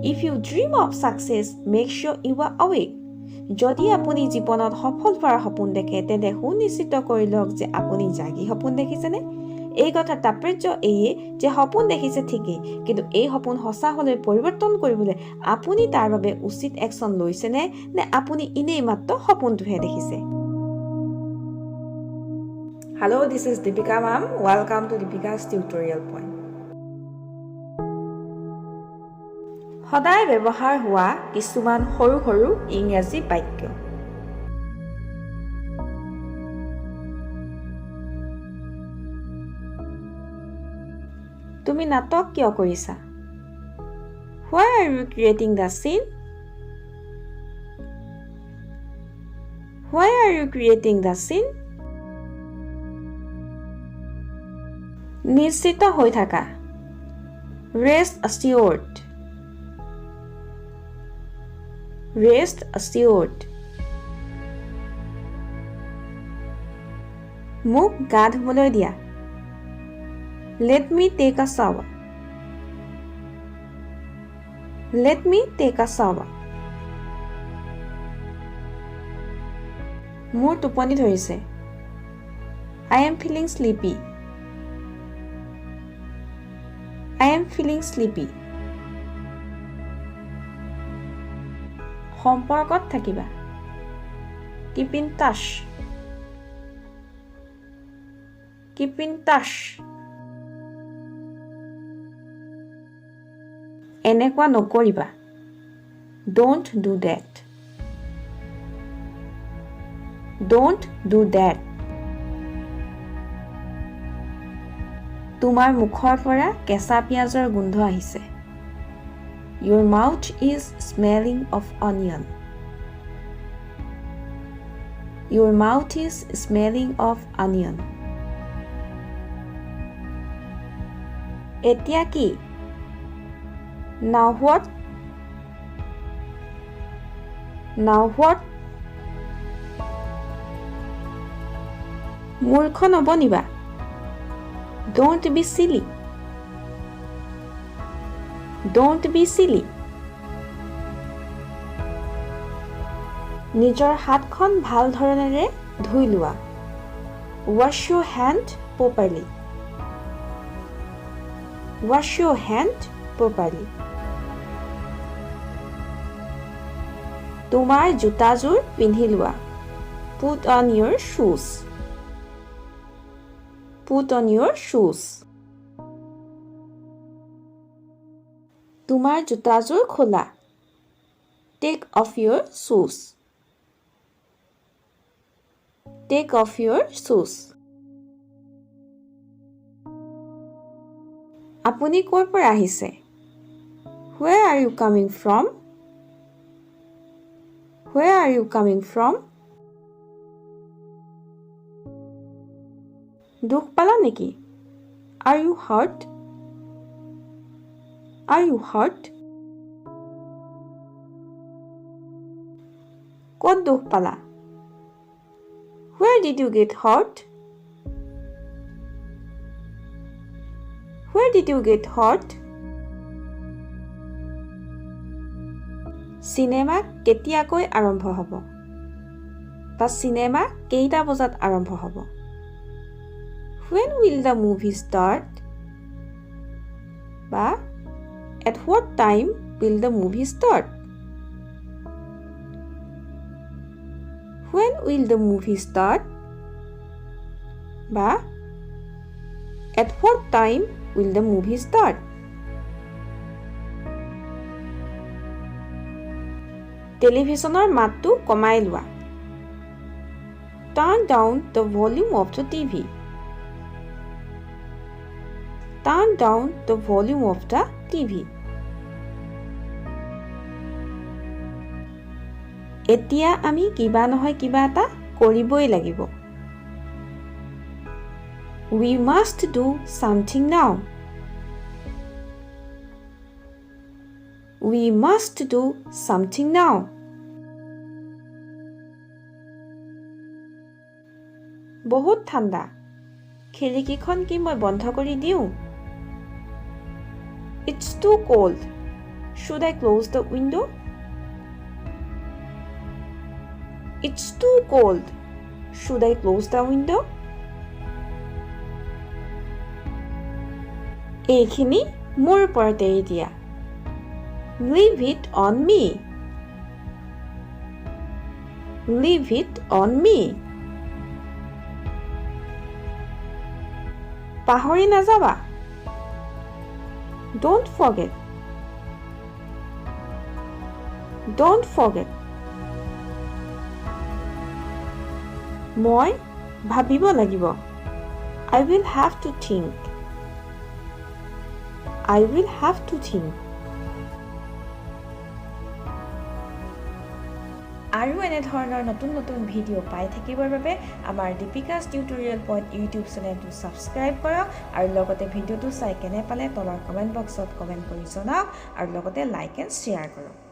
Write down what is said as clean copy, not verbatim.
If you dream of success, make sure you are awake. যদি আপুনি জীৱনত সফল হোৱাৰ সপোন দেখে তেন্তে সুনিশ্চিত কৰি লওক যে আপুনি জাগি সপোন দেখিছেনে এই কথা তাৎপৰ্য এয়ে যে সপোন দেখিছে ঠিকই কিন্তু এই সপোন সঁচা হ'লে পৰিৱৰ্তন কৰিবলৈ আপুনি তাৰ বাবে উচিত একচন লৈছেনে নে আপুনি ইনেই মাত্ৰ সপোনটোহে দেখিছে Hello, this is Deepika ma'am. Welcome to Deepika's tutorial point. সদায় ব্যৱহাৰ হোৱা কিছুমান সৰু সৰু ইংৰাজী বাক্য তুমি নাটক কিয় কৰিছা Why are you creating the scene Why are you creating the scene নিশ্চিত হৈ থাকা Rest assured Rest assured. মোক গা ধুবলৈ দিয়া Let me take a shower. Let me take a shower. মোৰ টোপনি ধৰিছে I am feeling sleepy. I am feeling sleepy. সম্পৰ্কত থাকিবা Keep in touch. Keep in touch. এনেকুৱা নকৰিবা Don't do that. Don't do that. তোমাৰ মুখৰ পৰা কেঁচা পিয়াজৰ গোন্ধ আহিছে Your mouth is smelling of onion. Your mouth is smelling of onion. এতিয়া কি Now what? Now what? মূৰ্খ নবনিবা Don't be silly. Don't be silly. নিজৰ হাতখন ভাল ধৰণেৰে ধুই লোৱা Wash your hand properly. Wash your hand properly. তোমাৰ জোতাযোৰ পিন্ধি লোৱা Put on your shoes. Put on your shoes. তোমাৰ জোতাযোৰ খোলা Take off your shoes. Take off your shoes. আপুনি ক'ৰ পৰা আহিছে Where are you coming from? Where are you coming from? দুখ পালা নেকি Are you hurt? Are you hurt? ক'ত দুখ পালা Where did you get hurt? Where did you get hurt? Cinema কেতিয়াকৈ আৰম্ভ হ'ব বা চিনেমা কেইটা বজাত আৰম্ভ হ'ব When will the movie start? বা At what time will the movie start? When will the movie start? বা At what time will the movie start? টেলিভিছনৰ মাতটো কমাই লোৱা Turn down the volume of the TV. Turn down the volume of the TV. এতিয়া আমি কিবা নহয় কিবা এটা কৰিবই লাগিব We must do something now. We must do something now. বহুত ঠাণ্ডা খিৰিকীখন কি মই বন্ধ কৰি দিওঁ It's too cold. Should I close the window? It's too cold. Should I close the window? এইখিনি মোৰ ওপৰত এৰি দিয়া। Leave it on me. Leave it on me. পাহৰি নাযাবা। Don't forget. Don't forget. মই ভাবিব লাগিব। I will have to think. I will have to think. আৰু এনে ধৰণৰ নতুন নতুন ভিডিঅ' পাই থাকিবৰ বাবে আমাৰ দীপিকাছ টিউটৰিয়েল পইণ্ট ইউটিউব চেনেলটো ছাবস্ক্ৰাইব কৰক আৰু লগতে ভিডিঅ'টো চাই কেনে পালে তলৰ কমেণ্ট বক্সত কমেণ্ট কৰি জনাওক আৰু লগতে লাইক এণ্ড শ্বেয়াৰ কৰক।